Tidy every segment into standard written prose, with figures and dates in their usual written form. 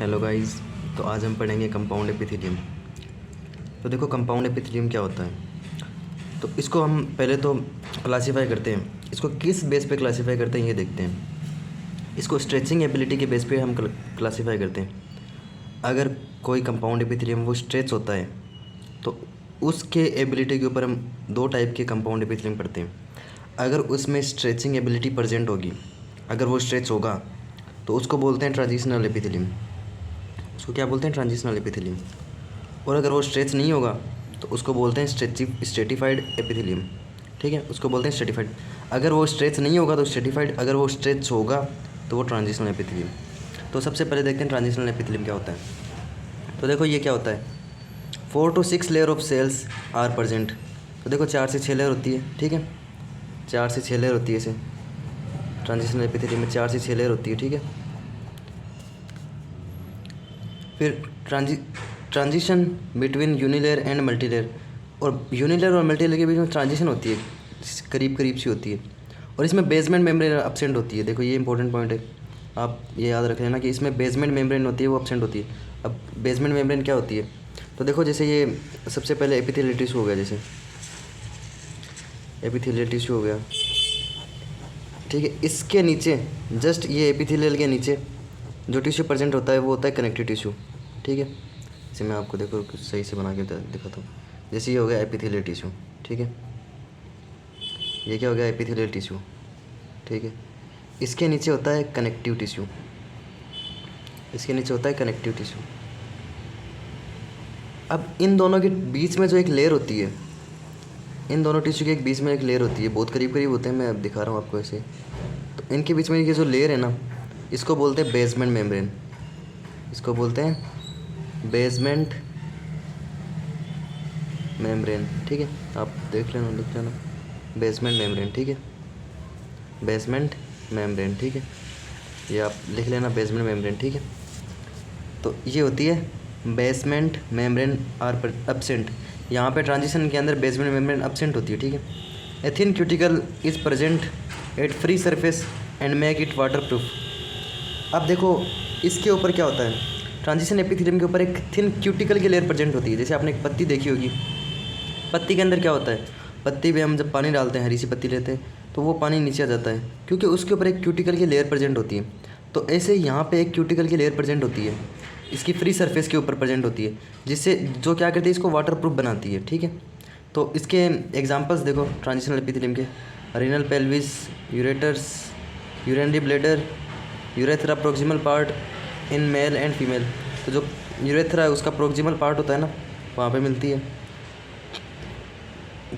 Hello guys. तो आज हम पढ़ेंगे कंपाउंड एपिथेलियम। तो देखो कंपाउंड एपिथेलियम क्या होता है। तो इसको हम पहले तो क्लासीफाई करते हैं। इसको किस बेस पे क्लासीफाई करते हैं ये देखते हैं। इसको स्ट्रेचिंग एबिलिटी के बेस पे हम क्लासीफाई करते हैं। अगर कोई कंपाउंड एपिथेलियम वो स्ट्रेच होता है तो उसके एबिलिटी के ऊपर हम दो टाइप के कंपाउंड एपिथेलियम पढ़ते हैं। अगर उसमें स्ट्रेचिंग एबिलिटी प्रेजेंट होगी, अगर वो स्ट्रेच होगा तो उसको बोलते हैं ट्रांजिशनल एपिथेलियम। उसको क्या बोलते हैं? Transitional epithelium. और अगर वो स्ट्रेच नहीं होगा तो उसको बोलते हैं स्ट्रेटिफाइड एपिथेलियम। ठीक है, उसको बोलते हैं स्ट्रेटिफाइड। अगर वो स्ट्रेच नहीं होगा तो स्ट्रेटिफाइड, अगर वो स्ट्रेच होगा तो वो ट्रांजिशनल एपिथेलियम। तो सबसे पहले देखते हैं ट्रांजिशनल एपिथेलियम क्या होता है। तो देखो ये क्या होता है, 4 to 6 layer of cells are present. तो देखो 4 से 6 लेयर होती है। ठीक है, 4 से 6 लेयर होती है इसे ट्रांजिशनल एपिथेलियम में 4 से 6 लेयर होती है। ठीक है, फिर ट्रांजिशन बिटवीन यूनिलेयर एंड मल्टीलेयर। और यूनिलेयर और मल्टीलेयर के बीच में ट्रांजिशन होती है, करीब करीब सी होती है। और इसमें बेसमेंट मेम्ब्रेन अब्सेंट होती है। देखो ये इंपॉर्टेंट पॉइंट है, आप ये याद रख लेना कि इसमें बेसमेंट मेम्ब्रेन होती है, वो अब्सेंट होती है। अब बेसमेंट मेम्ब्रेन क्या होती है? तो देखो जैसे ये सबसे पहले एपिथेलियल टिश्यू हो गया, जैसे एपिथेलियल टिश्यू हो गया। ठीक है, इसके नीचे जस्ट ये एपिथेलियल के नीचे जो टिश्यू प्रेजेंट होता है वो होता है कनेक्टिव टिश्यू। ठीक है, इसे मैं आपको देखो सही से बना के दिखाता हूँ। जैसे ये हो गया एपिथेलियल टिश्यू। ठीक है, ये क्या हो गया? Epithelial tissue. ठीक है, इसके नीचे होता है कनेक्टिव टिश्यू। इसके नीचे होता है कनेक्टिव टिश्यू। अब इन दोनों के बीच में जो एक लेयर होती है, इन दोनों टिश्यू के एक बीच में एक लेयर होती है, बहुत करीब करीब होते हैं, मैं अब दिखा रहा हूँ आपको ऐसे। तो इनके बीच में ये जो लेयर है ना, इसको बोलते हैं बेसमेंट मेम्ब्रेन। इसको बोलते हैं बेसमेंट मेम्ब्रेन। ठीक है, आप देख लेना, लिख लेना बेसमेंट मेम्ब्रेन। ठीक है, बेसमेंट मेम्ब्रेन। ठीक है, ये आप लिख लेना बेसमेंट मेम्ब्रेन। ठीक है, तो ये होती है बेसमेंट मेम्ब्रेन आर एब्सेंट। यहाँ पे ट्रांजिशन के अंदर बेसमेंट मेम्ब्रेन एब्सेंट होती है। ठीक है, a thin cuticle is present at free surface and make it water proof. अब देखो इसके ऊपर क्या होता है, ट्रांजिशन एपिथेलियम के ऊपर एक थिन क्यूटिकल की लेयर प्रेजेंट होती है। जैसे आपने एक पत्ती देखी होगी, पत्ती के अंदर क्या होता है, पत्ती पे हम जब पानी डालते हैं, हरी सी पत्ती लेते हैं तो वो पानी नीचे आ जाता है क्योंकि उसके ऊपर एक क्यूटिकल की लेयर प्रेजेंट होती है। तो ऐसे यहाँ पे एक क्यूटिकल की लेयर प्रेजेंट होती है, इसकी फ्री सरफेस के ऊपर प्रेजेंट होती है, जिससे जो क्या करती है, इसको वाटर प्रूफ बनाती है। ठीक है, तो इसके एग्जांपल्स देखो ट्रांजिशनल एपिथेलियम के, renal pelvis, ureters, urinary bladder, urethra proximal part in male and female. तो जो यूरेथ्रा है उसका प्रोक्सिमल पार्ट होता है ना, वहाँ पे मिलती है।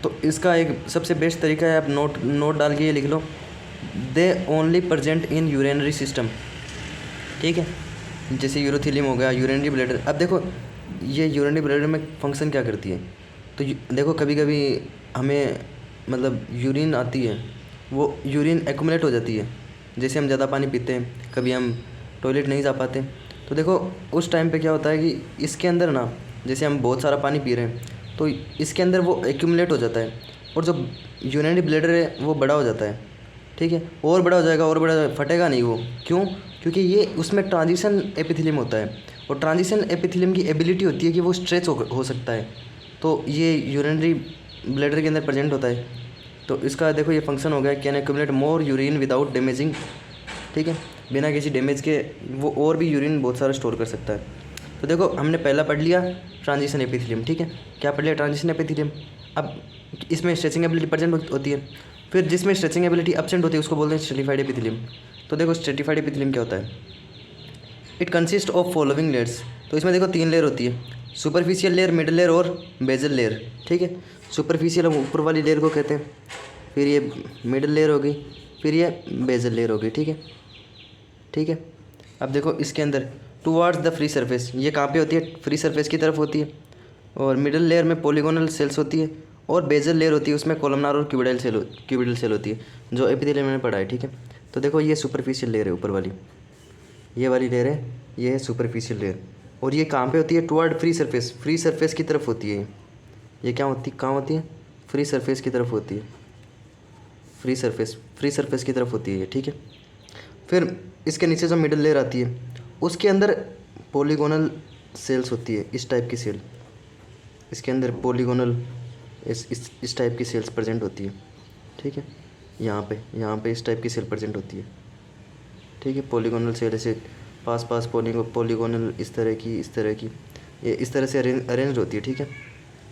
तो इसका एक सबसे बेस्ट तरीका है, आप नोट डाल के ये लिख लो, they only present in urinary system. ठीक है, जैसे यूरोथेलियम हो गया, यूरिनरी ब्लैडर। अब देखो ये यूरिनरी ब्लैडर में फंक्शन क्या करती है। तो देखो कभी कभी हमें मतलब यूरिन आती है, वो यूरिन एक्यूमुलेट हो जाती है। जैसे हम ज़्यादा पानी पीते हैं, कभी हम टॉयलेट नहीं जा पाते, तो देखो उस टाइम पे क्या होता है कि इसके अंदर ना, जैसे हम बहुत सारा पानी पी रहे हैं तो इसके अंदर वो एक्यूमुलेट हो जाता है, और जो यूरिनरी ब्लैडर है वो बड़ा हो जाता है। ठीक है, और बड़ा हो जाएगा, और बड़ा फटेगा नहीं वो। क्यों? क्योंकि ये उसमें ट्रांजिशन एपिथेलियम होता है, और ट्रांजिशन एपिथेलियम की एबिलिटी होती है कि वो स्ट्रेच हो सकता है। तो ये यूरिनरी ब्लैडर के अंदर प्रेजेंट होता है। तो इसका देखो ये फंक्शन हो गया, can accumulate more urine without damaging. ठीक है, बिना किसी डैमेज के वो और भी यूरिन बहुत सारा स्टोर कर सकता है। तो देखो हमने पहला पढ़ लिया ट्रांजिशन एपिथेलियम। ठीक है, क्या पढ़ लिया? Transition epithelium. अब इसमें स्ट्रेचिंग एबिलिटी प्रेजेंट होती है, फिर जिसमें स्ट्रेचिंग एबिलिटी एब्सेंट होती है उसको बोलते हैं स्ट्रेटिफाइड एपिथेलियम। तो देखो स्ट्रेटिफाइड एपिथेलियम क्या होता है, it consist of following layers. तो इसमें देखो 3 लेयर होती है, सुपरफिशियल लेयर, मिडल लेयर और बेजल लेयर। ठीक है, सुपरफिशियल हम ऊपर वाली लेयर को कहते हैं, फिर ये मिडल लेयर हो गई, फिर ये बेजल लेयर हो गई। ठीक है, ठीक है। अब देखो इसके अंदर टुवार्ड्स द फ्री सरफेस, ये कहाँ पे होती है? फ्री सरफेस की तरफ होती है। और मिडल लेयर में पॉलीगोनल सेल्स होती है, और बेजल लेयर होती है उसमें कॉलमनार और क्यूबिडल सेल होती है, जो एपिथेलियम में पढ़ा है। ठीक है, तो देखो ये सुपरफिशियल लेयर है ऊपर वाली, ये वाली लेयर है, ये है सुपरफिशियल लेयर। और ये कहाँ पे होती है? Toward free surface, free surface की तरफ होती है। ये क्या होती, कहाँ होती है? फ्री सरफेस की तरफ होती है, फ्री सरफेस की तरफ होती है ये। ठीक है, फिर इसके नीचे जो मिडल लेयर आती है उसके अंदर पॉलीगोनल सेल्स होती है, इस टाइप की सेल, इसके अंदर पॉलीगोनल इस टाइप की सेल्स प्रेजेंट होती है, ठीक है। यहाँ पे इस टाइप की सेल प्रेजेंट होती है, ठीक है। पॉलीगोनल सेल ऐसे पास पास पॉलीगोनल इस तरह की ये इस तरह से अरेंज होती है, ठीक है।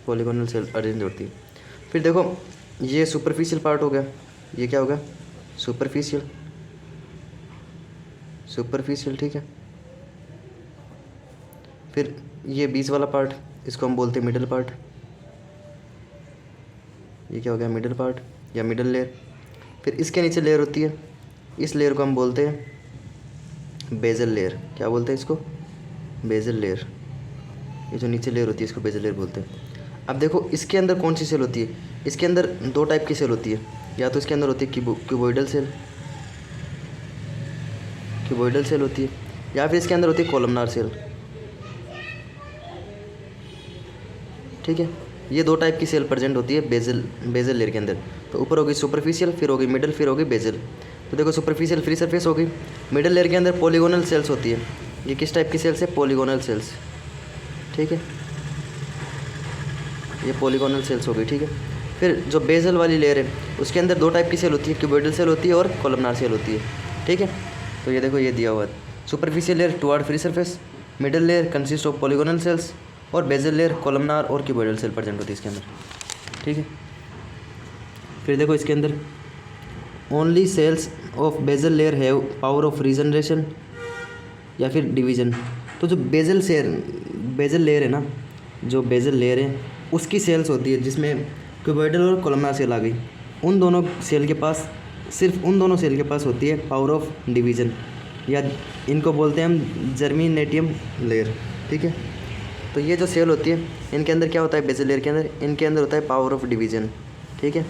पॉलीगोनल सेल अरेंज होती है। फिर देखो ये सुपरफिशियल पार्ट हो गया, ये क्या होगा, सुपरफिशियल, ठीक है। फिर ये बीच वाला पार्ट, इसको हम बोलते हैं मिडल पार्ट, ये क्या हो गया, मिडल पार्ट या मिडल लेयर। फिर इसके नीचे लेयर होती है, इस लेयर को हम बोलते हैं बेजल लेयर। क्या बोलते हैं इसको, बेजल लेयर। ये जो नीचे लेयर होती है इसको बेजल लेयर बोलते हैं। अब देखो इसके अंदर कौन सी सेल होती है, इसके अंदर दो टाइप की सेल होती है, या तो इसके अंदर होती है क्यूबॉइडल सेल होती है, या फिर इसके अंदर होती है कॉलमनार सेल, ठीक है। ये दो टाइप की सेल प्रेजेंट होती है बेजल लेयर के अंदर। तो ऊपर होगी सुपरफिशियल, फिर होगी मिडल, फिर होगी बेजल। तो देखो सुपरफिशियल फ्री सरफेस होगी, मिडल लेयर के अंदर पॉलीगोनल सेल्स होती है। ये किस टाइप की सेल्स है, पॉलीगोनल सेल्स, ठीक है। ये पॉलीगोनल सेल्स हो गई, ठीक है। फिर जो बेजल वाली लेयर है उसके अंदर दो टाइप की सेल होती है, क्यूबॉइडल सेल होती है और कॉलमनार सेल होती है, ठीक है। तो ये देखो ये दिया हुआ है, superficial layer toward free surface, middle layer consist of polygonal cells, और बेजल लेयर कॉलमनार और क्यूबॉइडल सेल प्रेजेंट होती है इसके अंदर, ठीक है। फिर देखो इसके अंदर only cells of basal layer have power of regeneration या फिर डिवीजन। तो जो बेजल लेयर है ना, जो बेजल लेयर है उसकी सेल्स होती है जिसमें क्यूबॉइडल और कॉलमनार सेल आ गई, उन दोनों सेल के पास, सिर्फ उन दोनों सेल के पास होती है पावर ऑफ डिवीजन, या इनको बोलते हैं हम जर्मिनेटियम लेयर, ठीक है। तो ये जो सेल होती है इनके अंदर क्या होता है, बेजल लेयर के अंदर इनके अंदर होता है पावर ऑफ डिवीजन, ठीक है।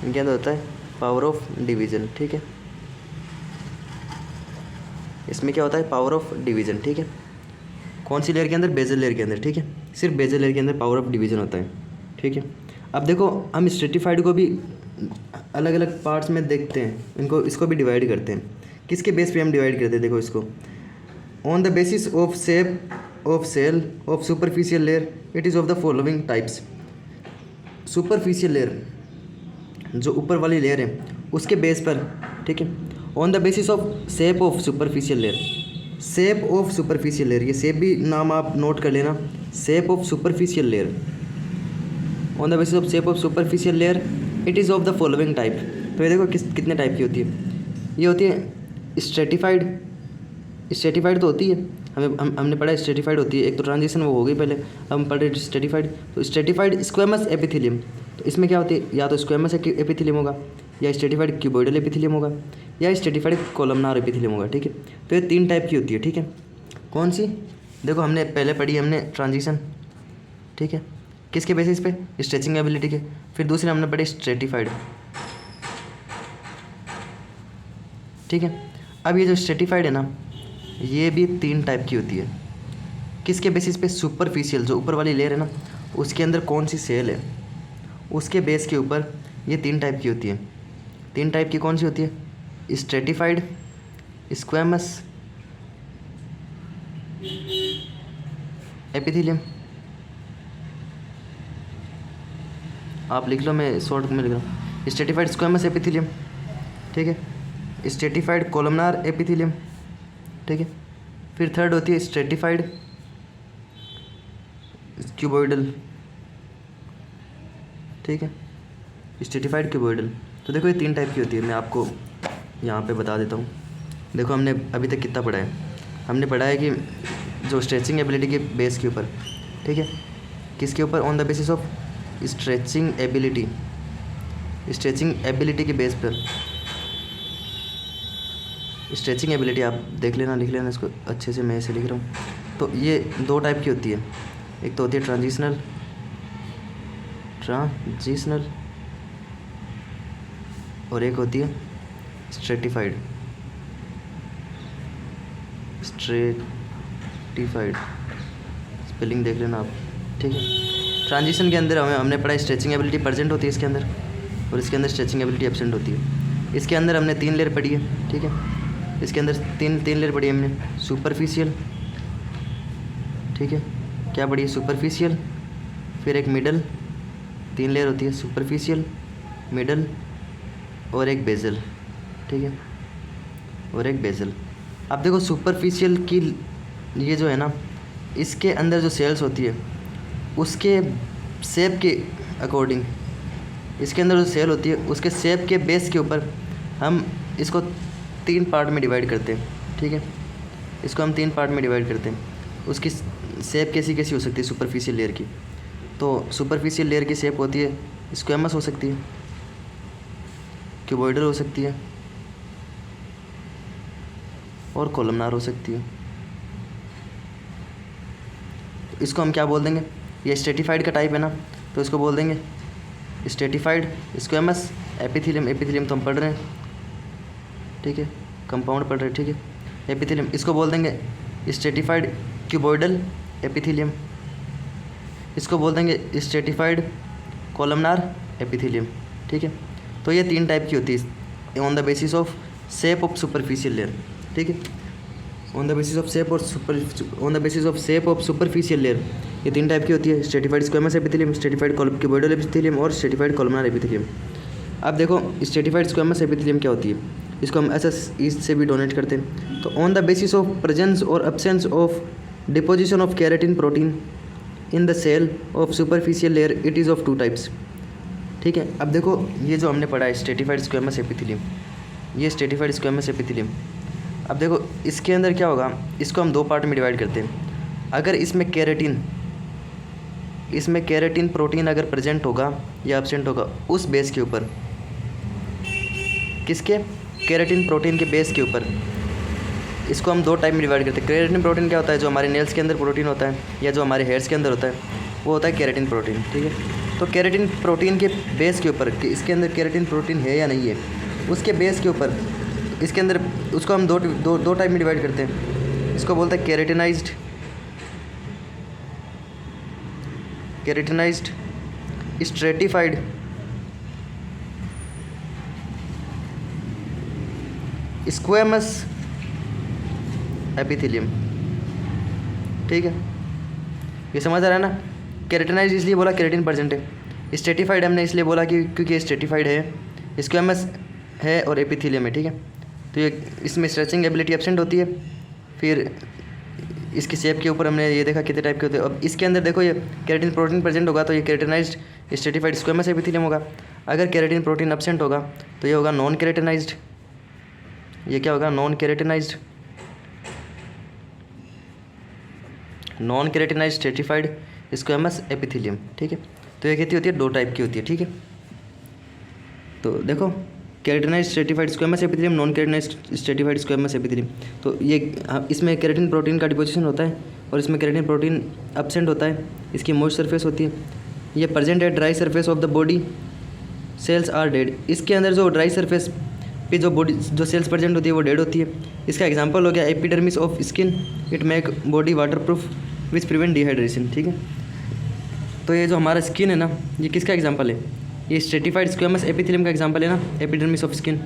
इनके अंदर होता है पावर ऑफ डिवीजन, ठीक है। इसमें क्या होता है, पावर ऑफ डिवीजन, ठीक है। कौन सी लेयर के अंदर, बेजल लेयर के अंदर, ठीक है। सिर्फ बेजल लेयर के अंदर पावर ऑफ डिवीजन होता है, ठीक है। अब देखो हम स्ट्रेटिफाइड को भी अलग अलग पार्ट्स में देखते हैं, इसको भी डिवाइड करते हैं। किसके बेस पे हम डिवाइड करते हैं, देखो इसको on the basis of shape of cell of superficial layer, it is of the following types. Superficial layer जो ऊपर वाली लेयर है उसके बेस पर, ठीक है, on the basis of shape of superficial layer, shape of superficial layer, ये shape भी नाम आप नोट कर लेना, shape of superficial layer, on the basis of shape of superficial layer it is of the following type. तो ये देखो कितने टाइप की होती है, ये होती है स्ट्रेटिफाइड तो होती है, हमने पढ़ा स्ट्रेटिफाइड होती है, एक तो ट्रांजिशन वो हो गई पहले, हम पढ़ रहे स्ट्रेटिफाइड। तो स्ट्रेटिफाइड स्क्वेमस एपिथेलियम, तो इसमें क्या होती है, या तो स्क्वेमस एपिथेलियम होगा, या स्ट्रेटिफाइड क्यूबॉइडल एपिथेलियम होगा, या स्ट्रेटिफाइड कॉलमनार एपिथेलियम होगा, ठीक है। तो ये तीन टाइप की होती है, ठीक है। कौन सी, देखो हमने पहले पढ़ी हमने ट्रांजिशन, ठीक है, किसके बेसिस पे, स्ट्रेचिंग एबिलिटी के। फिर दूसरे हमने पढ़ी स्ट्रेटिफाइड, ठीक है। अब ये जो स्ट्रेटिफाइड है ना, ये भी तीन टाइप की होती है। किसके बेसिस पे, सुपरफिशियल जो ऊपर वाली लेयर है ना उसके अंदर कौन सी सेल है उसके बेस के ऊपर ये तीन टाइप की होती है। तीन टाइप की कौन सी होती है, स्ट्रेटिफाइड, स्क्वेमस एपिथेलियम। आप लिख लो, मैं शॉर्ट में लिख रहा हूँ, स्ट्रेटिफाइड स्क्वेमस एपिथेलियम, ठीक है, स्ट्रेटिफाइड कॉलमनार एपिथेलियम, ठीक है। फिर थर्ड होती है स्ट्रेटिफाइड क्यूबॉइडल, ठीक है, स्ट्रेटिफाइड क्यूबॉइडल। तो देखो ये तीन टाइप की होती है, मैं आपको यहाँ पे बता देता हूँ। देखो हमने अभी तक कितना पढ़ा है, हमने पढ़ा है कि जो स्ट्रेचिंग एबिलिटी के बेस के ऊपर, ठीक है, किसके ऊपर, on the basis of stretching ability के बेस पर, स्ट्रेचिंग एबिलिटी आप देख लेना, लिख लेना इसको अच्छे से, मैं ऐसे लिख रहा हूँ। तो ये दो टाइप की होती है, एक तो होती है ट्रांजिशनल और एक होती है स्ट्रेटिफाइड। स्पेलिंग देख लेना आप, ठीक है। ट्रांजिशन के अंदर हमने पढ़ा स्ट्रेचिंग एबिलिटी प्रेजेंट होती है इसके अंदर, और इसके अंदर स्ट्रेचिंग एबिलिटी एब्सेंट होती है। इसके अंदर हमने तीन लेयर पढ़ी है, ठीक है, इसके अंदर तीन लेयर पढ़ी है हमने, सुपरफिशियल, ठीक है। क्या पड़ी है? सुपरफिशियल, फिर एक मिडल, 3 लेयर होती है, सुपरफिशियल, मिडल और एक बेजल, ठीक है, और एक बेजल। अब देखो सुपरफिशियल की ये जो है ना, इसके अंदर जो सेल्स होती है उसके शेप के अकॉर्डिंग, इसके अंदर जो सेल होती है उसके शेप के बेस के ऊपर हम इसको 3 पार्ट में डिवाइड करते हैं, ठीक है। इसको हम 3 पार्ट में डिवाइड करते हैं। उसकी शेप कैसी कैसी हो सकती है सुपरफिशियल लेयर की? तो सुपरफिशियल लेयर की शेप होती है स्क्वेमस हो सकती है, क्यूबॉइडल हो सकती है और कॉलमनार हो सकती है। इसको हम क्या बोल देंगे? ये स्ट्रेटिफाइड का टाइप है ना, तो इसको बोल देंगे स्ट्रेटिफाइड स्क्वेमस एपिथेलियम। एपिथेलियम तो हम पढ़ रहे हैं, ठीक है, कंपाउंड पढ़ रहे हैं, ठीक है, एपिथेलियम। इसको बोल देंगे स्ट्रेटिफाइड क्यूबॉइडल एपिथेलियम। इसको बोल देंगे स्ट्रेटिफाइड कॉलमनार एपिथेलियम, ठीक है। तो ये 3 टाइप की होती है on the basis of shape of superficial layer, ठीक है, on the basis of shape of superficial layer. ये 3 टाइप की होती है, stratified squamous epithelium, stratified cuboidal epithelium और स्ट्रेटिफाइड कॉलमनार एपिथेलियम। अब देखो स्ट्रेटिफाइड स्क्वेमस एपिथेलियम क्या होती है? इसको हम एसएस ईस्ट से भी डोनेट करते हैं। तो on the basis of presence और absence of deposition of keratin protein in the cell of superficial layer it is of 2 types, ठीक है। अब देखो ये जो हमने पढ़ा है स्ट्रेटिफाइड स्क्वेमस एपिथेलियम, ये स्ट्रेटिफाइड स्क्वेमस एपिथेलियम। अब देखो इसके अंदर क्या होगा, इसको हम 2 पार्ट में डिवाइड करते हैं। अगर इसमें केराटिन प्रोटीन अगर प्रेजेंट होगा या एब्सेंट होगा उस बेस के ऊपर, किसके? केराटिन प्रोटीन के बेस के ऊपर, इसको हम 2 टाइप में डिवाइड करते हैं। केराटिन प्रोटीन क्या होता है? जो हमारे नेल्स के अंदर प्रोटीन होता है या जो हमारे हेयर्स के अंदर होता है वो होता है केराटिन प्रोटीन, ठीक है। तो केराटिन प्रोटीन के बेस के ऊपर कि इसके अंदर केराटिन प्रोटीन है या नहीं है, उसके बेस के ऊपर इसके अंदर उसको हम दो टाइप में डिवाइड करते हैं। इसको बोलते हैं केराटिनाइज्ड स्ट्रेटिफाइड स्क्वेमस एपिथेलियम, ठीक है। ये समझ आ रहा है ना? केराटिनाइज्ड इसलिए बोला केराटिन प्रेजेंट है, स्ट्रेटिफाइड हमने इसलिए बोला कि क्योंकि स्ट्रेटिफाइड है, स्क्वेमस है और एपिथेलियम है, ठीक है। तो ये इसमें स्ट्रेचिंग एबिलिटी एब्सेंट होती है। फिर इसकी शेप के ऊपर हमने ये देखा कितने टाइप के होते हैं। अब इसके अंदर देखो ये केराटिन प्रोटीन प्रेजेंट होगा तो ये केराटिनाइज्ड स्ट्रेटिफाइड स्क्वेमस एपिथेलियम होगा। अगर केराटिन प्रोटीन एब्सेंट होगा तो ये होगा नॉन केराटिनाइज्ड। ये क्या होगा? Non keratinized stratified squamous epithelium, ठीक है। तो ये कितनी होती है? 2 टाइप की होती है, ठीक है। तो देखो keratinized stratified squamous epithelium, non keratinized stratified squamous epithelium. तो ये इसमें केराटिन प्रोटीन का डिपोजिशन होता है और इसमें केराटिन प्रोटीन एब्सेंट होता है। इसकी मॉइस्ट सरफेस होती है। ये प्रेजेंट है dry surface of the body, cells are dead. इसके अंदर जो ड्राई सरफेस पे जो सेल्स प्रेजेंट होती है वो डेड होती है। इसका एग्जांपल हो गया epidermis of skin, it make body waterproof which prevent dehydration, ठीक है। तो ये जो हमारा स्किन है ना, ये किसका एग्जांपल है? ये स्ट्रेटिफाइड स्क्वेमस एपिथेलियम का एग्जांपल है ना, एपिडर्मिस ऑफ स्किन।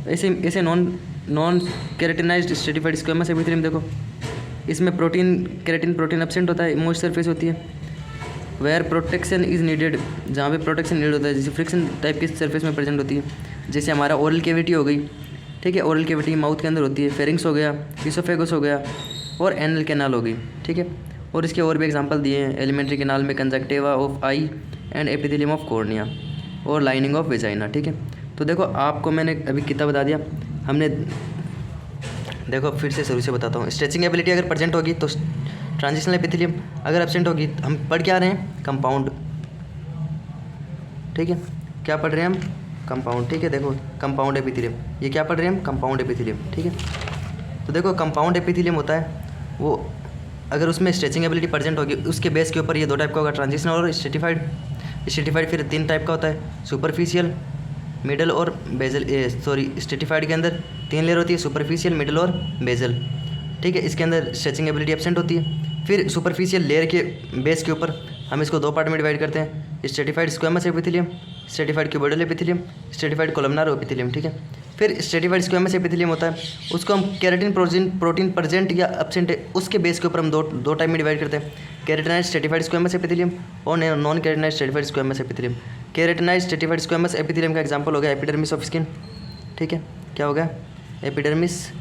ऐसे non keratinized stratified squamous epithelium देखो, इसमें केराटिन प्रोटीन एब्सेंट होता है, मॉइस्ट सरफेस होती है। वेयर प्रोटेक्शन इज़ नीडेड, जहाँ पे प्रोटेक्शन नीड होता है, जैसे फ्रिक्शन टाइप की सरफेस में प्रेजेंट होती है। जैसे हमारा ओरल कैविटी हो गई, ठीक है, ओरल कैविटी माउथ के अंदर होती है, फेरिंग्स हो गया, इसोफेगस हो गया और एनल कैनाल हो गई, ठीक है। और इसके और भी एग्जांपल दिए हैं, एलिमेंट्री कैनाल में conjunctiva of I and epithelium of cornea और लाइनिंग ऑफ वेजाइना, ठीक है। तो देखो आपको मैंने अभी कितना बता दिया हमने, देखो फिर से शुरू से बताता हूँ। स्ट्रेचिंग एबिलिटी अगर प्रेजेंट होगी तो ट्रांजिशनल एपिथेलियम, अगर एब्सेंट होगी हम पढ़ क्या रहे हैं? कंपाउंड, ठीक है। क्या पढ़ रहे हैं हम? कंपाउंड, ठीक है। देखो कंपाउंड एपिथेलियम, ये क्या पढ़ रहे हैं हम? कंपाउंड एपिथेलियम, ठीक है। तो देखो कंपाउंड एपिथेलियम होता है वो, अगर उसमें स्ट्रेचिंग एबिलिटी प्रेजेंट होगी उसके बेस के ऊपर ये 2 टाइप का होगा, ट्रांजिशनल और स्ट्रेटिफाइड। स्ट्रेटिफाइड फिर 3 टाइप का होता है, सुपरफिशियल, मिडल और बेजल। स्ट्रेटिफाइड के अंदर 3 लेयर होती है, सुपरफिशियल, मिडल और बेजल, ठीक है। इसके अंदर स्ट्रेचिंग एबिलिटी एब्सेंट होती है। फिर सुपरफिशियल लेयर के बेस के ऊपर हम इसको 2 पार्ट में डिवाइड करते हैं, stratified squamous epithelium, stratified cuboidal epithelium, stratified columnar epithelium, ठीक है। फिर स्ट्रेटिफाइड स्क्वेमस एपिथेलियम होता है, उसको हम केराटिन प्रोटीन प्रेजेंट या एब्सेंट है उसके बेस के ऊपर हम दो टाइप में डिवाइड करते हैं, केराटिनाइज्ड स्ट्रेटिफाइड स्क्वेमस एपिथेलियम और non keratinized stratified squamous epithelium. Keratinized stratified squamous epithelium का एग्जांपल हो गया एपिडर्मिस ऑफ स्किन, ठीक है, क्या हो गया, एपिडर्मिस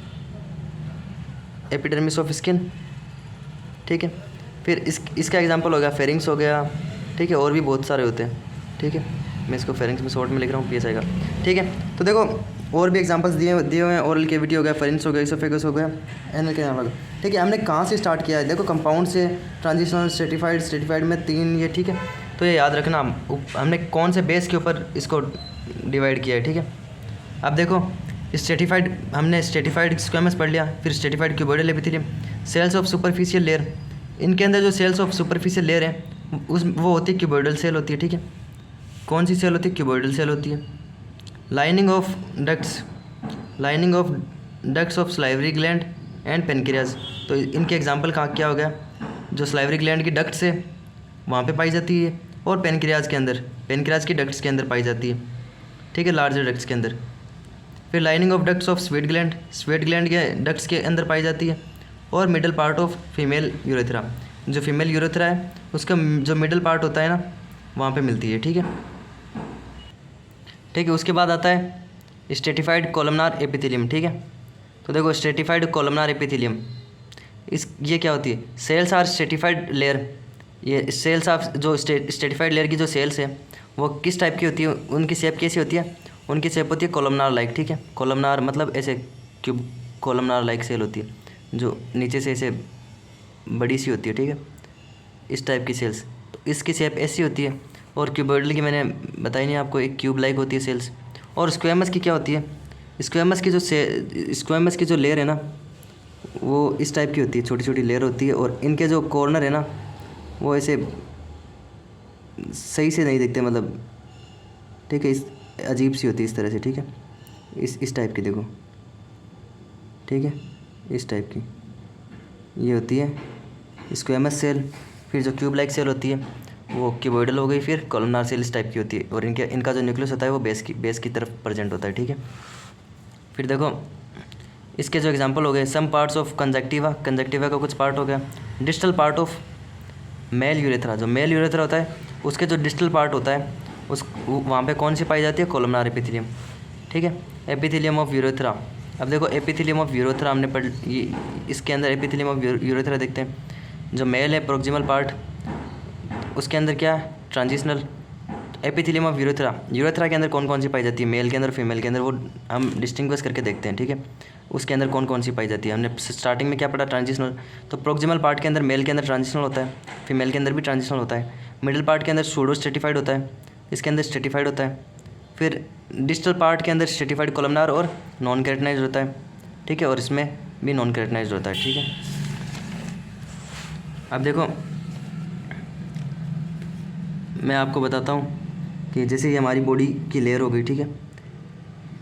ऑफ स्किन, ठीक है। फिर इसका एग्जांपल हो गया फेरिंग्स हो गया, ठीक है, और भी बहुत सारे होते हैं, ठीक है। मैं इसको फेरिंग्स में शॉर्ट में लिख रहा हूँ, पीएस आएगा, ठीक है। तो देखो और भी एग्जांपल्स दिए हुए हैं, ओरल कैविटी हो गया, फेरिंग्स हो गया, इसोफेगस हो गया, एनल के नाम, ठीक है। हमने कहाँ से स्टार्ट किया है, देखो कंपाउंड से, ट्रांजिशनल, स्ट्रेटिफाइड में 3 ये, ठीक है। तो ये याद रखना हमने कौन से बेस के ऊपर इसको डिवाइड किया है, ठीक है। अब देखो स्ट्रेटिफाइड, हमने स्ट्रेटिफाइड स्क्वेमस पढ़ लिया, फिर stratified cuboidal epithelium, cells of superficial layer, इनके अंदर जो सेल्स ऑफ सुपरफिशियल लेयर है वो होती है क्यूबॉइडल सेल होती है, ठीक है। कौन सी सेल होती है, क्यूबॉइडल सेल होती है। Lining of ducts of salivary gland and pancreas, तो इनके एग्जांपल कहाँ क्या हो गया, जो सलाइवरी ग्लैंड की डक्ट्स है वहाँ पे पाई जाती है, और पेनक्रियाज की डक्ट्स के अंदर पाई जाती है, ठीक है, लार्जर डक्ट्स के अंदर। फिर lining of ducts of sweat gland के डक्ट्स के अंदर पाई जाती है, और middle part of female urethra, जो फीमेल यूरेथ्रा है उसका जो मिडल पार्ट होता है ना वहाँ पे मिलती है, ठीक है, ठीक है। उसके बाद आता है स्ट्रेटिफाइड कोलमनार एपिथेलियम, ठीक है। तो देखो स्ट्रेटिफाइड कोलमनार एपिथेलियम, ये क्या होती है, सेल्स आर स्ट्रेटिफाइड लेयर, ये सेल्स ऑफ जो स्ट्रेटिफाइड लेयर की जो सेल्स है वो किस टाइप की होती है, उनकी शेप कैसी होती है, उनकी शेप होती है कोलमनार लाइक, ठीक है। कोलमनार मतलब ऐसे क्यूब कोलमनार लाइक सेल होती है जो नीचे से ऐसे बड़ी सी होती है, ठीक है, इस टाइप की सेल्स। तो इसकी शेप ऐसी होती है, और क्यूबॉइडल की मैंने बताई नहीं आपको, एक क्यूब लाइक होती है सेल्स। और स्क्वेमस की क्या होती है, स्क्वेमस की जो लेयर है ना वो इस टाइप की होती है, छोटी छोटी लेयर होती है, और इनके जो कॉर्नर है ना वो ऐसे सही से नहीं दिखते, मतलब ठीक है, इस अजीब सी होती है इस तरह से, ठीक है, इस टाइप की देखो, ठीक है, इस टाइप की ये होती है स्क्वेमस सेल। फिर जो क्यूब लाइक सेल होती है वो क्यूबॉइडल हो गई, फिर कॉलमनार सेल इस टाइप की होती है, और इनका जो न्यूक्लियस होता है वो बेस की तरफ प्रेजेंट होता है, ठीक है। फिर देखो इसके जो एग्जांपल हो गए, सम पार्ट्स ऑफ कंजक्टिवा का कुछ पार्ट हो गया, distal part of male urethra, जो मेल यूरेथ्रा होता है उसके जो डिस्टल पार्ट होता है उस वहाँ पे कौन सी पाई जाती है, कोलमनार एपिथेलियम, ठीक है। एपिथेलियम ऑफ यूरेथ्रा, अब देखो एपिथेलियम ऑफ यूरेथ्रा हमने पढ़, ये इसके अंदर एपिथेलियम ऑफ यूरेथ्रा देखते हैं, जो मेल है प्रोक्सिमल पार्ट, उसके अंदर क्या है, ट्रांजिशनल। एपिथेलियम ऑफ यूरेथ्रा के अंदर कौन कौन सी पाई जाती है, मेल के अंदर, फीमेल के अंदर, वो हम डिस्टिंग्विश करके देखते हैं, ठीक है। उसके अंदर कौन कौन सी पाई जाती है, हमने स्टार्टिंग में क्या पढ़ा, ट्रांजिशनल। तो प्रोक्सिमल पार्ट के अंदर मेल के अंदर ट्रांजिशनल होता है, फीमेल के अंदर भी ट्रांजिशनल होता है। मिडिल पार्ट के अंदर सूडो स्ट्रेटिफाइड होता है, इसके अंदर स्ट्रेटिफाइड होता है। फिर डिस्टल पार्ट के अंदर स्ट्रेटिफाइड कोलमनार और नॉन केराटिनाइज्ड होता है, ठीक है, और इसमें भी नॉन केराटिनाइज्ड होता है, ठीक है। अब देखो मैं आपको बताता हूँ कि जैसे ये हमारी बॉडी की लेयर हो गई, ठीक है,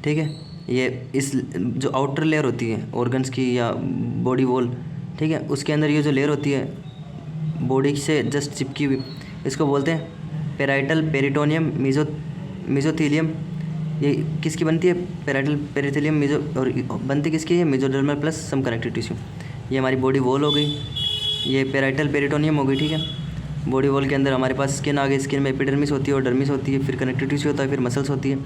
ठीक है, ये इस जो आउटर लेयर होती है ऑर्गन्स की या बॉडी वॉल, ठीक है, उसके अंदर ये जो लेयर होती है बॉडी से जस्ट चिपकी हुई, इसको बोलते हैं पेराइटल पेरिटोनियम मेसोथीलियम। ये किसकी बनती है, पेराइटल पेरिथेलियम मेजो, और बनती किसकी है, मेजोडर्मल प्लस सम कनेक्टिव टिश्यू। ये हमारी बॉडी वॉल हो गई, ये पेराइटल पेरिटोनियम हो गई, ठीक है। बॉडी वॉल के अंदर हमारे पास स्किन आ गई, स्किन में एपिडर्मिस होती है और डर्मिस होती है, फिर कनेक्टिव टिश्यू होता है, फिर मसल्स होती है,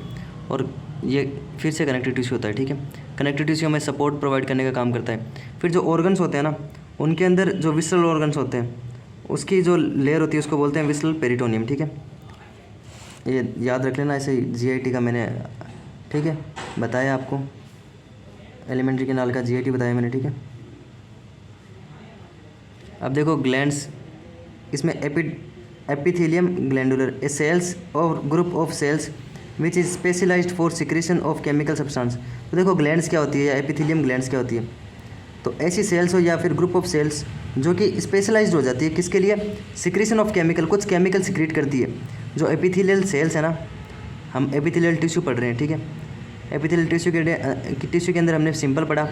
और ये फिर से कनेक्टिव टिश्यू होता है, ठीक है। कनेक्टिव टिश्यू हमें सपोर्ट प्रोवाइड करने का काम करता है। फिर जो ऑर्गन्स होते हैं ना, उनके अंदर जो विसरल ऑर्गन्स होते हैं उसकी जो लेयर होती है उसको बोलते हैं विसरल पेरिटोनियम, ठीक है। ये याद रख लेना, ऐसे GIT का मैंने, ठीक है, बताया आपको, एलिमेंट्री के नाल का GIT बताया मैंने, ठीक है। अब देखो ग्लैंड्स, इसमें एपिथेलियम ग्लैंडुलर, ए सेल्स और group of cells which is specialised for secretion of chemical substance. तो देखो ग्लैंड्स क्या होती है या एपिथेलियम ग्लैंड्स क्या होती है, तो ऐसी सेल्स हो या फिर ग्रुप ऑफ सेल्स जो कि स्पेशलाइज्ड हो जाती है किसके लिए, सिक्रेशन ऑफ केमिकल, कुछ केमिकल सिक्रेट करती है। जो एपिथेलियल सेल्स है ना, हम एपिथेलियल टिश्यू पढ़ रहे हैं, ठीक है। एपिथेलियल टिश्यू के अंदर हमने सिंपल पढ़ा,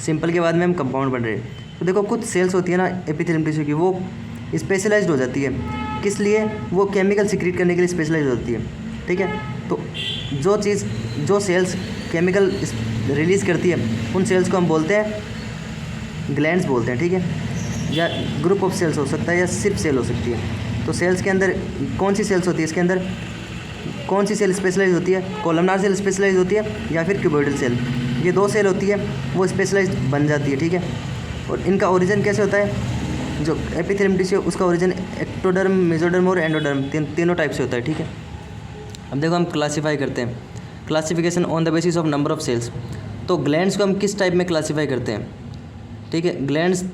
सिंपल के बाद में हम कंपाउंड पढ़ रहे हैं। तो देखो कुछ सेल्स होती है ना एपिथेलियल टिश्यू की, वो स्पेशलाइज्ड हो जाती है, किस लिए, वो केमिकल सिक्रेट करने के लिए स्पेशलाइज्ड होती है, ठीक है। तो जो सेल्स केमिकल रिलीज़ करती है उन सेल्स को हम बोलते हैं ग्लैंड्स बोलते हैं, ठीक है। या ग्रुप ऑफ सेल्स हो सकता है या सिर्फ सेल हो सकती है। तो सेल्स के अंदर कौन सी सेल्स होती है, इसके अंदर कौन सी सेल स्पेशलाइज होती है, कॉलमनार सेल स्पेशलाइज होती है या फिर क्यूबॉइडल सेल। ये दो सेल होती है वो स्पेशलाइज बन जाती है, ठीक है। और इनका ओरिजिन कैसे होता है, जो एपिथेलियम टिश्यू उसका ओरिजिन एक्टोडर्म, मेसोडर्म और एंडोडर्म तीनों टाइप से होता है, ठीक है। अब देखो हम क्लासीफाई करते हैं, classification on the basis of number of cells. तो ग्लैंड्स को हम किस टाइप में क्लासीफाई करते हैं, ठीक है। ग्लैंड्स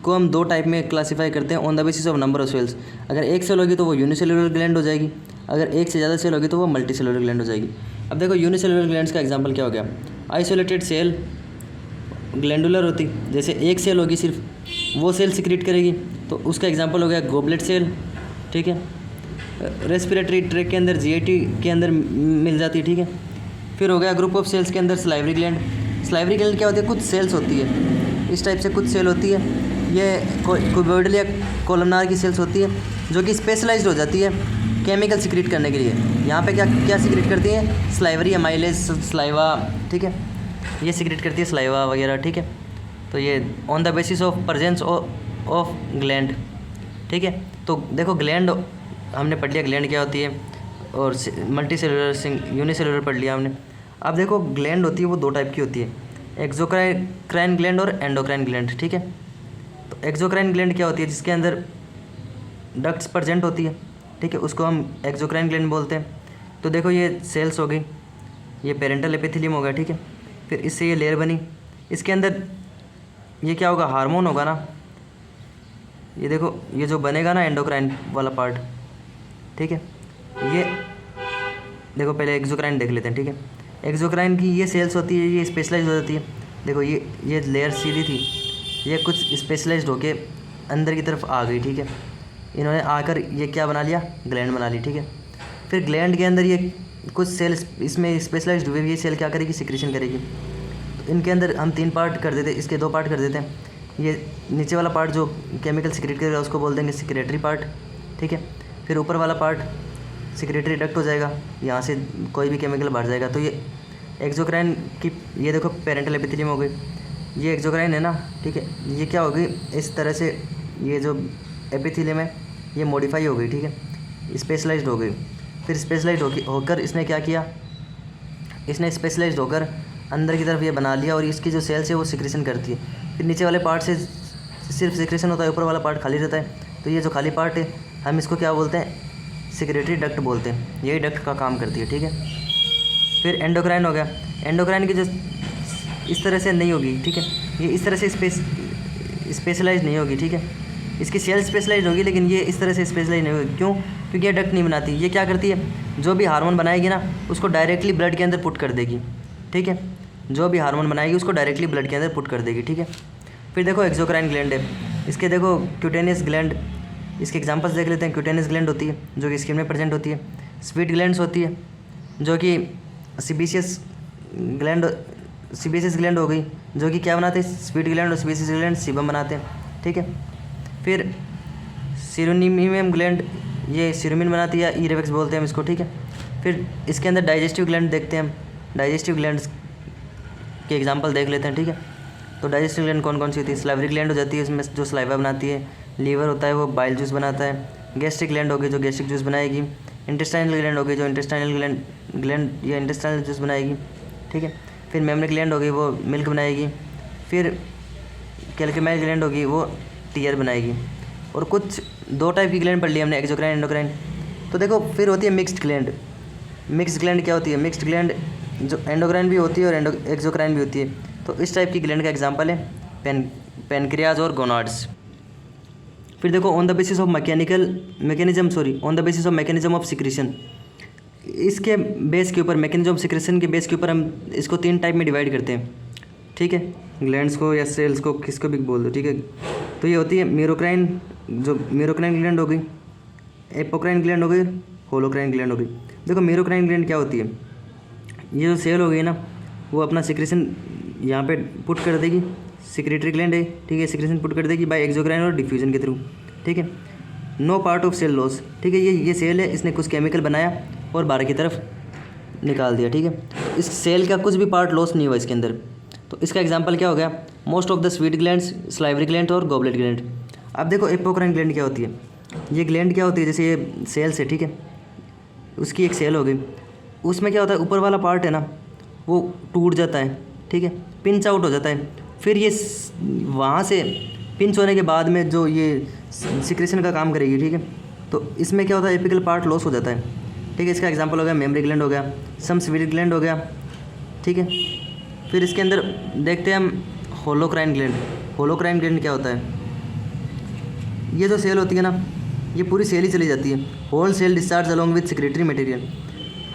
को हम दो टाइप में क्लासीफाई करते हैं on the basis of number of cells. अगर एक सेल होगी तो वो यूनिसेलुलर ग्लैंड हो जाएगी, अगर एक से ज़्यादा सेल होगी तो वो मल्टीसेलुलर ग्लैंड हो जाएगी। अब देखो यूनिसेलुलर ग्लैंड्स का एग्जांपल क्या हो गया, आइसोलेटेड सेल ग्लैंडुलर होती, जैसे एक सेल होगी सिर्फ वो सेल सिक्रीट करेगी, तो उसका एग्जांपल हो गया गोबलेट सेल, ठीक है। रेस्पिरेटरी ट्रैक के अंदर जीआईटी के अंदर मिल जाती है, ठीक है। फिर हो गया ग्रुप ऑफ सेल्स के अंदर सलाइवरी ग्लैंड। सलाइवरी ग्लैंड क्या होती है, कुछ सेल्स होती है, इस टाइप से कुछ सेल होती है, ये क्यूबॉइडल या कॉलमनार की सेल्स होती है जो कि स्पेशलाइज्ड हो जाती है केमिकल सिक्रीट करने के लिए। यहाँ पे क्या क्या सिक्रीट करती है, स्लाइवरी अमाइलेज, स्लाइवा, ठीक है, ये सिक्रीट करती है स्लाइवा वगैरह, ठीक है। तो ये on the basis of presence of gland, ठीक है। तो देखो ग्लैंड हमने पढ़ लिया ग्लैंड क्या होती है, और मल्टी सेलुलर यूनिसेलुलर पढ़ लिया हमने। अब देखो ग्लैंड होती है वो दो टाइप की होती है, एक्सोक्राइन ग्लैंड और एंडोक्राइन ग्लैंड, ठीक है। तो एक्सोक्राइन ग्लैंड क्या होती है, जिसके अंदर डक्ट्स प्रेजेंट होती है, ठीक है, उसको हम एक्सोक्राइन ग्लैंड बोलते हैं। तो देखो ये सेल्स हो गई, ये पेरेंटल एपिथेलियम हो गया, ठीक है। फिर इससे ये लेयर बनी, इसके अंदर ये क्या होगा, हार्मोन होगा ना, ये देखो ये जो बनेगा ना एंडोक्राइन वाला पार्ट, ठीक है। ये देखो पहले एक्सोक्राइन देख लेते हैं, ठीक है। एक्सोक्राइन की ये सेल्स होती है, ये स्पेशलाइज हो जाती है। देखो ये लेयर सीधी थी, ये कुछ स्पेशलाइज्ड होके अंदर की तरफ आ गई, ठीक है। इन्होंने आकर ये क्या बना लिया, ग्लैंड बना ली, ठीक है। फिर ग्लैंड के अंदर ये कुछ सेल इसमें स्पेशलाइज्ड हुए, ये सेल क्या करेगी, सिक्रीशन करेगी। तो इनके अंदर हम तीन पार्ट कर देते, इसके दो पार्ट कर देते हैं। ये नीचे वाला पार्ट जो केमिकल सिक्रेट करेगा उसको बोल देंगे सिक्रेटरी पार्ट, ठीक है। फिर ऊपर वाला पार्ट सिक्रेटरी डक्ट हो जाएगा, यहाँ से कोई भी केमिकल बाहर जाएगा। तो ये एक्सोक्राइन की, ये देखो पेरेंटल एपिथेलियम हो गई, ये एक्सोक्राइन है ना, ठीक है। ये क्या होगी, इस तरह से ये जो एपिथेलियम है ये मॉडिफाई हो गई, ठीक है, स्पेशलाइज्ड हो गई। फिर स्पेशलाइज्ड होकर इसने क्या किया, इसने स्पेशलाइज्ड होकर अंदर की तरफ ये बना लिया, और इसकी जो सेल्स है वो सिक्रेशन करती है। फिर नीचे वाले पार्ट से सिर्फ सिक्रेशन होता है, ऊपर वाला पार्ट खाली रहता है। तो ये जो खाली पार्ट है हम इसको क्या बोलते हैं, सिक्रेटरी डक्ट बोलते हैं, यही डक्ट का काम करती है, ठीक है। फिर एंडोक्राइन हो गया, एंडोक्राइन की जो इस तरह से नहीं होगी, ठीक है, ये इस तरह से स्पेशलाइज नहीं होगी, ठीक है। इसकी सेल स्पेशलाइज होगी लेकिन ये इस तरह से स्पेशलाइज नहीं होगी, क्यों, क्योंकि ये डक्ट नहीं बनाती। ये क्या करती है, जो भी हार्मोन बनाएगी ना उसको डायरेक्टली ब्लड के अंदर पुट कर देगी, ठीक है। जो भी हार्मोन बनाएगी उसको डायरेक्टली ब्लड के अंदर पुट कर देगी, ठीक है। फिर देखो एक्सोक्राइन ग्लैंड है, इसके देखो क्यूटेनियस ग्लैंड, इसके एग्जांपल्स देख लेते हैं। क्यूटेनियस ग्लैंड होती है जो कि स्किन में प्रेजेंट होती है। स्वीट ग्लैंड्स होती है जो कि सीबेसियस ग्लैंड हो गई, जो कि क्या बनाते हैं, स्वीट ग्लैंड और सीबेसियस ग्लैंड सीबम बनाते हैं, ठीक है। फिर सीरोनिमियम ग्लैंड, ये सीरोमिन बनाती है या ईरेवेक्स बोलते हैं हम इसको, ठीक है। फिर इसके अंदर डाइजेस्टिव ग्लैंड देखते हैं हम, डाइजेस्टिव ग्लैंड्स के एग्जांपल देख लेते हैं, ठीक है। तो डाइजेस्टिव ग्लैंड कौन कौन सी होती है, स्लाइवरी ग्लैंड हो जाती है, इसमें जो स्लाइवा बनाती है। लीवर होता है वो बाइल जूस बनाता है। गैस्ट्रिक ग्लैंड होगी जो गैस्ट्रिक जूस बनाएगी। इंटेस्टाइनल ग्लैंड होगी जो इंटेस्टाइनल ग्लैंड या इंटेस्टाइनल जूस बनाएगी, ठीक है। फिर मेमरी ग्लैंड होगी वो मिल्क बनाएगी। फिर कैल्केमाइल ग्लैंड होगी वो टीयर बनाएगी। और कुछ दो टाइप की ग्लैंड पढ़ ली हमने, एक्सोक्राइन एंडोक्राइन। तो देखो फिर होती है मिक्स्ड ग्लैंड। मिक्स्ड ग्लैंड क्या होती है, मिक्स्ड ग्लैंड जो एंडोक्राइन भी होती है और एक्सोक्राइन भी होती है। तो इस टाइप की ग्लैंड का एग्जांपल है पेनक्रियाज और गोनाड्स। फिर देखो on the basis of mechanism of secretion, इसके बेस के ऊपर, मैकेनिज्म ऑफ सिक्रेशन के बेस के ऊपर हम इसको तीन टाइप में डिवाइड करते हैं, ठीक है। ग्लैंड्स को या सेल्स को किसको भी बोल दो, ठीक है। तो ये होती है मीरोक्राइन, जो मीरोक्राइन ग्लैंड हो गई, एपोक्राइन ग्लैंड हो गई, होलोक्राइन ग्लैंड हो गई। देखो मीरोक्राइन ग्लैंड क्या होती है, ये जो सेल हो गई ना वो अपना सिक्रेशन यहाँ पे पुट कर देगी, सिक्रेटरी ग्लैंड है, ठीक है, सिक्रेशन पुट कर देगी बाय एक्सोक्राइन और डिफ्यूजन के थ्रू, ठीक है। No part of cell loss, ठीक है। ये सेल है, इसने कुछ केमिकल बनाया और बाहर की तरफ निकाल दिया, ठीक है। इस सेल का कुछ भी पार्ट लॉस नहीं हुआ इसके अंदर। तो इसका एग्जांपल क्या हो गया, most of the sweet glands, salivary gland और गॉबलेट ग्लैंड। अब देखो एपोक्राइन ग्लैंड क्या होती है, ये ग्लैंड क्या होती है, जैसे ये सेल्स है, ठीक है, उसकी एक सेल हो गई, उसमें क्या होता है ऊपर वाला पार्ट है ना वो टूट जाता है, ठीक है, पिंच आउट हो जाता है। फिर ये वहाँ से पिंच होने के बाद में जो ये सिक्रेशन का काम करेगी, ठीक है, तो इसमें क्या होता है एपिकल पार्ट लॉस हो जाता है, ठीक है। इसका एग्जांपल हो गया मेमरी ग्लैंड हो गया, सम स्वीट ग्लैंड हो गया, ठीक है। फिर इसके अंदर देखते हैं हम होलोक्राइन ग्लैंड। होलोक्राइन ग्लैंड क्या होता है, ये जो सेल होती है ना ये पूरी सेल ही चली जाती है, whole cell discharge along with secretory material.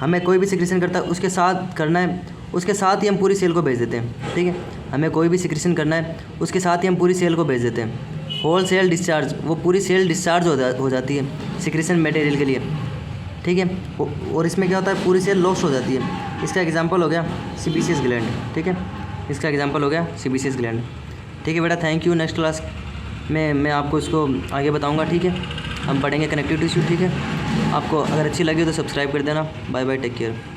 हमें कोई भी सिक्रेशन करता है उसके साथ करना है, उसके साथ ही हम पूरी सेल को भेज देते हैं, ठीक है। हमें कोई भी सिक्रेशन करना है उसके साथ ही हम पूरी सेल को भेज देते हैं। होल सेल डिस्चार्ज, वो पूरी सेल डिस्चार्ज हो जाती है सिक्रेशन मटेरियल के लिए, ठीक है। और इसमें क्या होता है पूरी सेल लॉस हो जाती है। इसका एग्जांपल हो गया सीबीसीएस ग्लैंड, ठीक है, इसका एग्जांपल हो गया सीबीसीएस ग्लैंड, ठीक है बेटा। Thank you. नेक्स्ट क्लास में मैं आपको इसको आगे बताऊंगा, ठीक है। हम पढ़ेंगे कनेक्टिव टिश्यू, ठीक है। आपको अगर अच्छी लगी तो सब्सक्राइब कर देना। Bye bye, take care.